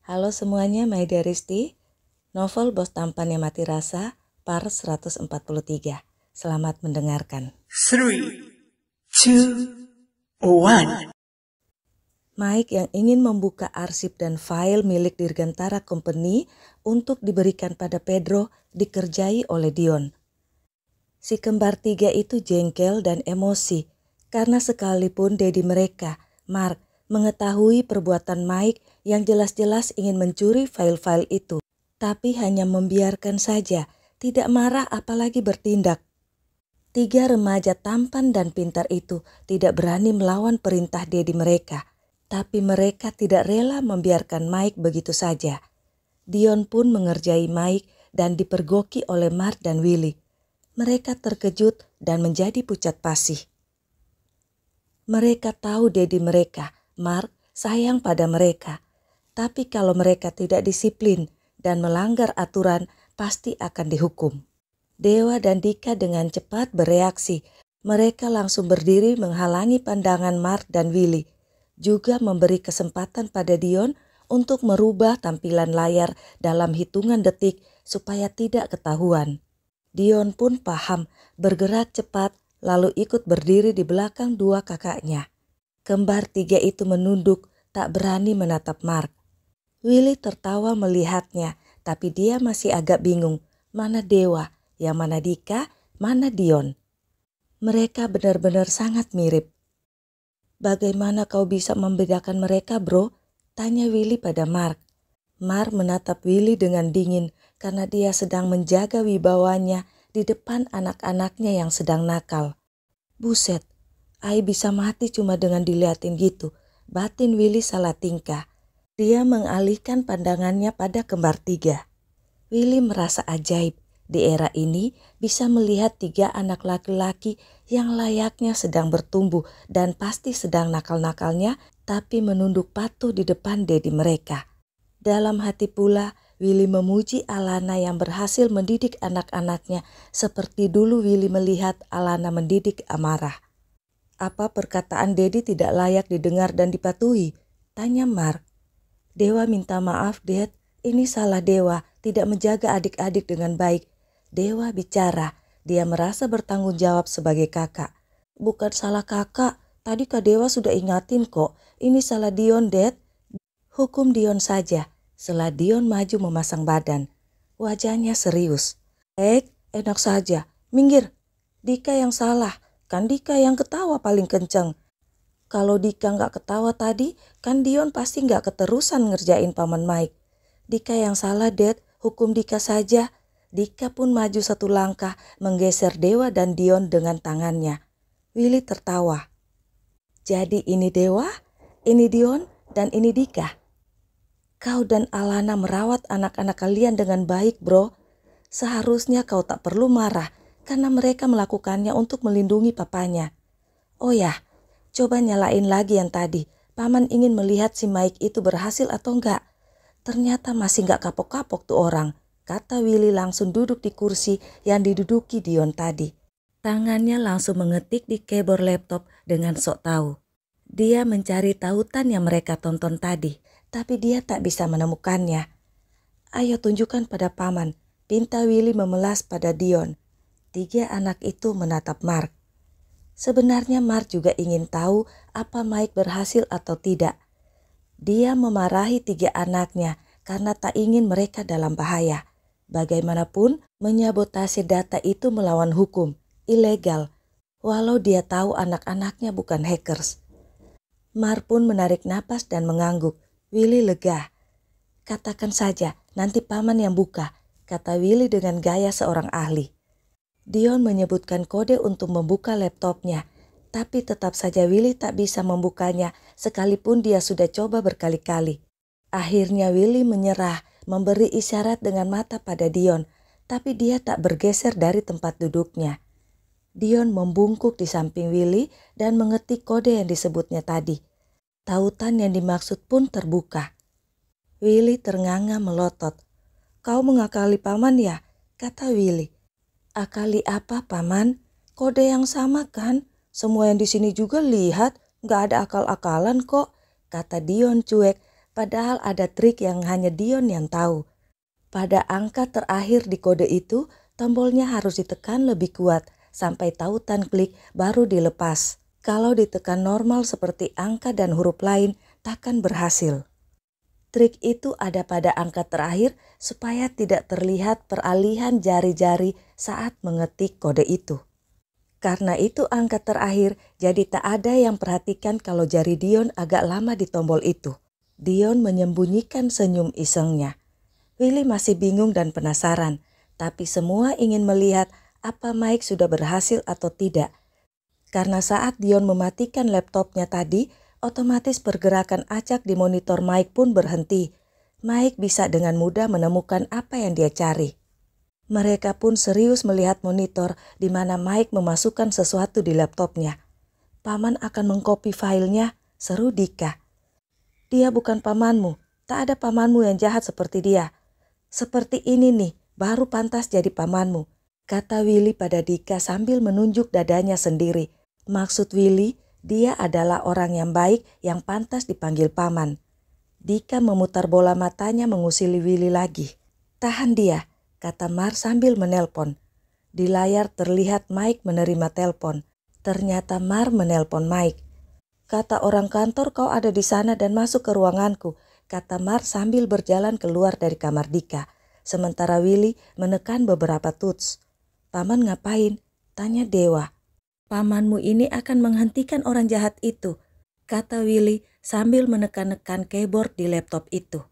Halo semuanya, Maida Risti, novel Bos Tampan yang Mati Rasa, part 143. Selamat mendengarkan. 3, 2, 1. Mike yang ingin membuka arsip dan file milik Dirgantara Company untuk diberikan pada Pedro dikerjai oleh Dion. Si kembar tiga itu jengkel dan emosi karena sekalipun daddy mereka, Mark, mengetahui perbuatan Mike yang jelas-jelas ingin mencuri file-file itu, tapi hanya membiarkan saja, tidak marah apalagi bertindak. Tiga remaja tampan dan pintar itu tidak berani melawan perintah daddy mereka, tapi mereka tidak rela membiarkan Mike begitu saja. Dion pun mengerjai Mike dan dipergoki oleh Mark dan Willy. Mereka terkejut dan menjadi pucat pasih. Mereka tahu daddy mereka, Mark, sayang pada mereka. Tapi kalau mereka tidak disiplin dan melanggar aturan, pasti akan dihukum. Dewa dan Dika dengan cepat bereaksi. Mereka langsung berdiri menghalangi pandangan Mark dan Willy. Juga memberi kesempatan pada Dion untuk merubah tampilan layar dalam hitungan detik supaya tidak ketahuan. Dion pun paham, bergerak cepat, lalu ikut berdiri di belakang dua kakaknya. Kembar tiga itu menunduk, tak berani menatap Mark. Willy tertawa melihatnya, tapi dia masih agak bingung, mana Dewa, yang mana Dika, mana Dion. Mereka benar-benar sangat mirip. Bagaimana kau bisa membedakan mereka, bro? Tanya Willy pada Mark. Mark menatap Willy dengan dingin karena dia sedang menjaga wibawanya di depan anak-anaknya yang sedang nakal. Buset, Ai bisa mati cuma dengan diliatin gitu. Batin Willy salah tingkah. Dia mengalihkan pandangannya pada kembar tiga. Willy merasa ajaib. Di era ini bisa melihat tiga anak laki-laki yang layaknya sedang bertumbuh dan pasti sedang nakal-nakalnya, tapi menunduk patuh di depan daddy mereka. Dalam hati pula, Willy memuji Alana yang berhasil mendidik anak-anaknya seperti dulu Willy melihat Alana mendidik Amarah. Apa perkataan Dedi tidak layak didengar dan dipatuhi? Tanya Mark. Dewa minta maaf, Dad. Ini salah Dewa, tidak menjaga adik-adik dengan baik. Dewa bicara, dia merasa bertanggung jawab sebagai kakak. Bukan salah kakak, tadi Kak Dewa sudah ingatin kok. Ini salah Dion, Dad. Hukum Dion saja. Setelah Dion maju memasang badan. Wajahnya serius. Enak saja. Minggir. Dika yang salah. Kan Dika yang ketawa paling kenceng. Kalau Dika nggak ketawa tadi, kan Dion pasti nggak keterusan ngerjain Paman Mike. Dika yang salah, Dad. Hukum Dika saja. Dika pun maju satu langkah, menggeser Dewa dan Dion dengan tangannya. Willy tertawa. Jadi ini Dewa, ini Dion, dan ini Dika. Kau dan Alana merawat anak-anak kalian dengan baik, bro. Seharusnya kau tak perlu marah karena mereka melakukannya untuk melindungi papanya. Oh ya, coba nyalain lagi yang tadi. Paman ingin melihat si Mike itu berhasil atau enggak. Ternyata masih enggak kapok-kapok tuh orang, kata Willy langsung duduk di kursi yang diduduki Dion tadi. Tangannya langsung mengetik di keyboard laptop dengan sok tahu. Dia mencari tautan yang mereka tonton tadi, tapi dia tak bisa menemukannya. Ayo tunjukkan pada paman, pinta Willy memelas pada Dion. Tiga anak itu menatap Mark. Sebenarnya Mark juga ingin tahu apa Mike berhasil atau tidak. Dia memarahi tiga anaknya karena tak ingin mereka dalam bahaya. Bagaimanapun, menyabotase data itu melawan hukum, ilegal, walau dia tahu anak-anaknya bukan hackers. Mark pun menarik napas dan mengangguk. Willy lega. Katakan saja, nanti paman yang buka, kata Willy dengan gaya seorang ahli. Dion menyebutkan kode untuk membuka laptopnya, tapi tetap saja Willy tak bisa membukanya sekalipun dia sudah coba berkali-kali. Akhirnya Willy menyerah, memberi isyarat dengan mata pada Dion, tapi dia tak bergeser dari tempat duduknya. Dion membungkuk di samping Willy dan mengetik kode yang disebutnya tadi. Tautan yang dimaksud pun terbuka. Willy ternganga melotot. Kau mengakali paman ya? Kata Willy. Akali apa paman? Kode yang sama kan? Semua yang di sini juga lihat, gak ada akal-akalan kok, kata Dion cuek Padahal ada trik yang hanya Dion yang tahu. Pada angka terakhir di kode itu, tombolnya harus ditekan lebih kuat sampai tautan klik baru dilepas. Kalau ditekan normal seperti angka dan huruf lain, takkan berhasil. Trik itu ada pada angka terakhir supaya tidak terlihat peralihan jari-jari saat mengetik kode itu. Karena itu angka terakhir, jadi tak ada yang perhatikan kalau jari Dion agak lama di tombol itu. Dion menyembunyikan senyum isengnya. Willy masih bingung dan penasaran, tapi semua ingin melihat apa Mike sudah berhasil atau tidak. Karena saat Dion mematikan laptopnya tadi, otomatis pergerakan acak di monitor Mike pun berhenti. Mike bisa dengan mudah menemukan apa yang dia cari. Mereka pun serius melihat monitor di mana Mike memasukkan sesuatu di laptopnya. Paman akan mengcopy filenya, seru Dika. Dia bukan pamanmu, tak ada pamanmu yang jahat seperti dia. Seperti ini nih, baru pantas jadi pamanmu, kata Willy pada Dika sambil menunjuk dadanya sendiri. Maksud Willy, dia adalah orang yang baik yang pantas dipanggil paman. Dika memutar bola matanya mengusili Willy lagi. Tahan dia, kata Mar sambil menelpon. Di layar terlihat Mike menerima telepon. Ternyata Mar menelpon Mike. Kata orang kantor kau ada di sana dan masuk ke ruanganku, kata Mar sambil berjalan keluar dari kamar Dika. Sementara Willy menekan beberapa tuts. Paman ngapain? Tanya Dewa. Pamanmu ini akan menghentikan orang jahat itu, kata Willy sambil menekan-nekan keyboard di laptop itu.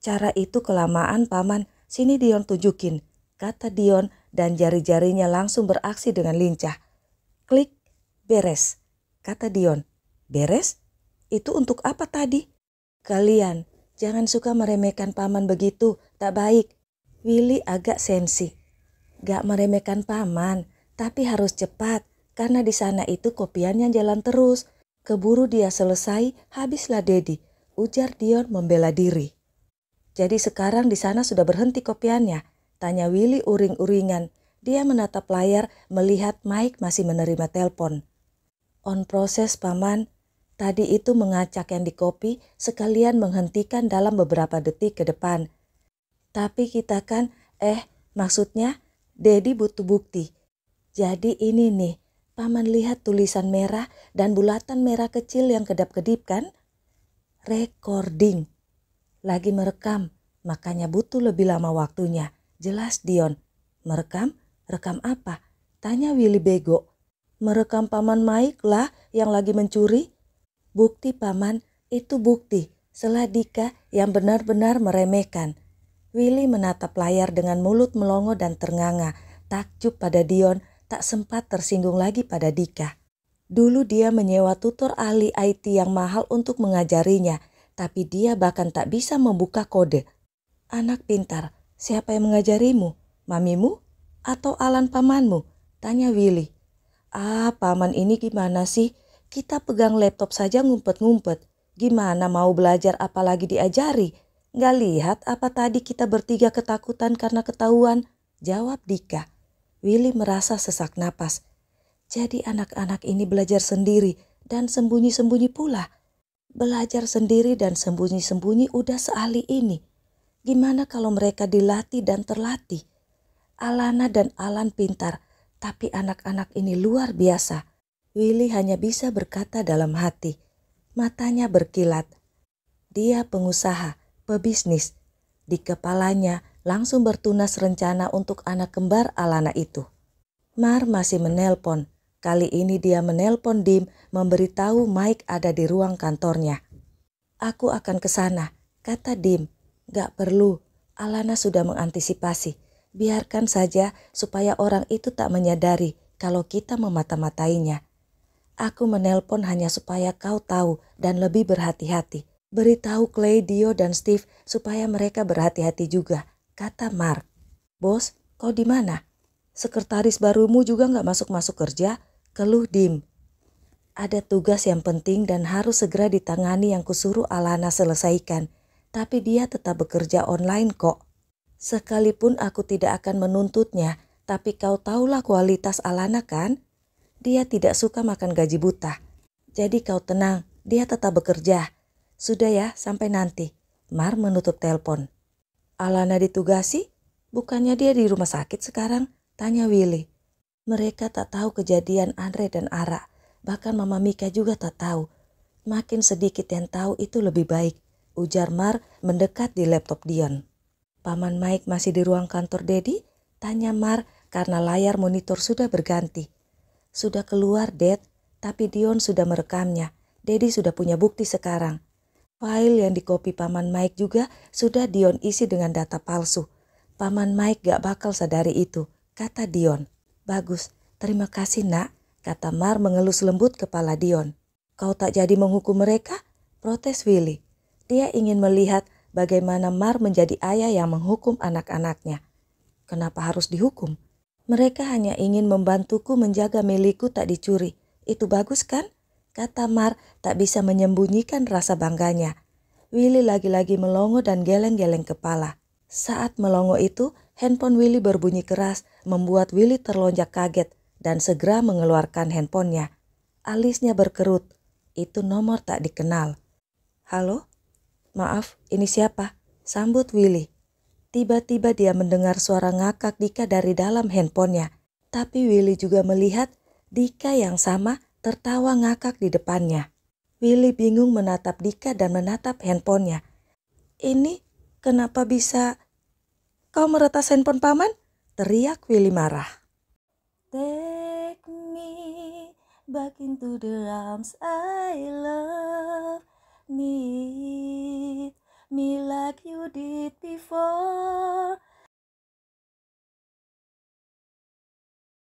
Cara itu kelamaan paman, sini Dion tunjukin, kata Dion dan jari-jarinya langsung beraksi dengan lincah. Klik, beres, kata Dion. Beres? Itu untuk apa tadi? Kalian, jangan suka meremehkan paman begitu, tak baik. Willy agak sensi. Gak meremehkan paman, tapi harus cepat, karena di sana itu kopiannya jalan terus. Keburu dia selesai, habislah Dedi, ujar Dion membela diri. Jadi sekarang di sana sudah berhenti kopiannya, tanya Willy uring-uringan. Dia menatap layar melihat Mike masih menerima telepon. On proses paman, tadi itu mengacak yang dikopi sekalian menghentikan dalam beberapa detik ke depan. Tapi kita kan, maksudnya Dedi butuh bukti. Jadi ini nih, paman lihat tulisan merah dan bulatan merah kecil yang kedap-kedip kan? Recording. Lagi merekam, makanya butuh lebih lama waktunya. Jelas Dion. Merekam? Rekam apa? Tanya Willy bego. Merekam paman Mike lah yang lagi mencuri. Bukti paman, itu bukti. Selah Dika yang benar-benar meremehkan. Willy menatap layar dengan mulut melongo dan ternganga. Takjub pada Dion, tak sempat tersinggung lagi pada Dika. Dulu dia menyewa tutor ahli IT yang mahal untuk mengajarinya, tapi dia bahkan tak bisa membuka kode. Anak pintar, siapa yang mengajarimu? Mamimu? Atau Alan pamanmu? Tanya Willy. Paman ini gimana sih? Kita pegang laptop saja ngumpet-ngumpet. Gimana mau belajar apalagi diajari? Gak lihat apa tadi kita bertiga ketakutan karena ketahuan? Jawab Dika. Willy merasa sesak napas. Jadi anak-anak ini belajar sendiri dan sembunyi-sembunyi pula. Belajar sendiri dan sembunyi-sembunyi udah seahli ini. Gimana kalau mereka dilatih dan terlatih? Alana dan Alan pintar, tapi anak-anak ini luar biasa. Willy hanya bisa berkata dalam hati. Matanya berkilat. Dia pengusaha, pebisnis. Di kepalanya langsung bertunas rencana untuk anak kembar Alana itu. Mar masih menelpon. Kali ini dia menelpon Dim memberitahu Mike ada di ruang kantornya. Aku akan ke sana, kata Dim. Gak perlu, Alana sudah mengantisipasi. Biarkan saja supaya orang itu tak menyadari kalau kita memata-matainya. Aku menelpon hanya supaya kau tahu dan lebih berhati-hati. Beritahu Clay, Dio, dan Steve supaya mereka berhati-hati juga, kata Mark. Bos, kau di mana? Sekretaris barumu juga gak masuk-masuk kerja, keluh Dim. Ada tugas yang penting dan harus segera ditangani yang kusuruh Alana selesaikan. Tapi dia tetap bekerja online kok. Sekalipun aku tidak akan menuntutnya, tapi kau tahulah kualitas Alana kan? Dia tidak suka makan gaji buta. Jadi kau tenang, dia tetap bekerja. Sudah ya, sampai nanti. Mar menutup telepon. Alana ditugasi? Bukannya dia di rumah sakit sekarang? Tanya Willy. Mereka tak tahu kejadian Andre dan Ara. Bahkan Mama Mika juga tak tahu. Makin sedikit yang tahu itu lebih baik, ujar Mar mendekat di laptop Dion. Paman Mike masih di ruang kantor Dedi? Tanya Mar karena layar monitor sudah berganti. Sudah keluar, Dad, tapi Dion sudah merekamnya. Dedi sudah punya bukti sekarang. File yang dikopi Paman Mike juga sudah Dion isi dengan data palsu. Paman Mike gak bakal sadari itu, kata Dion. Bagus, terima kasih nak, kata Mar mengelus lembut kepala Dion. Kau tak jadi menghukum mereka? Protes Willy. Dia ingin melihat bagaimana Mar menjadi ayah yang menghukum anak-anaknya. Kenapa harus dihukum? Mereka hanya ingin membantuku menjaga milikku tak dicuri. Itu bagus kan? Kata Mar tak bisa menyembunyikan rasa bangganya. Willy lagi-lagi melongo dan geleng-geleng kepala. Saat melongo itu, handphone Willy berbunyi keras membuat Willy terlonjak kaget dan segera mengeluarkan handphonenya. Alisnya berkerut. Itu nomor tak dikenal. Halo? Maaf, ini siapa? Sambut Willy. Tiba-tiba dia mendengar suara ngakak Dika dari dalam handphonenya. Tapi Willy juga melihat Dika yang sama tertawa ngakak di depannya. Willy bingung menatap Dika dan menatap handphonenya. Ini kenapa bisa... Kau meretas handphone paman? Teriak Willy marah. Take me back into the arms I love. Need me like you did before.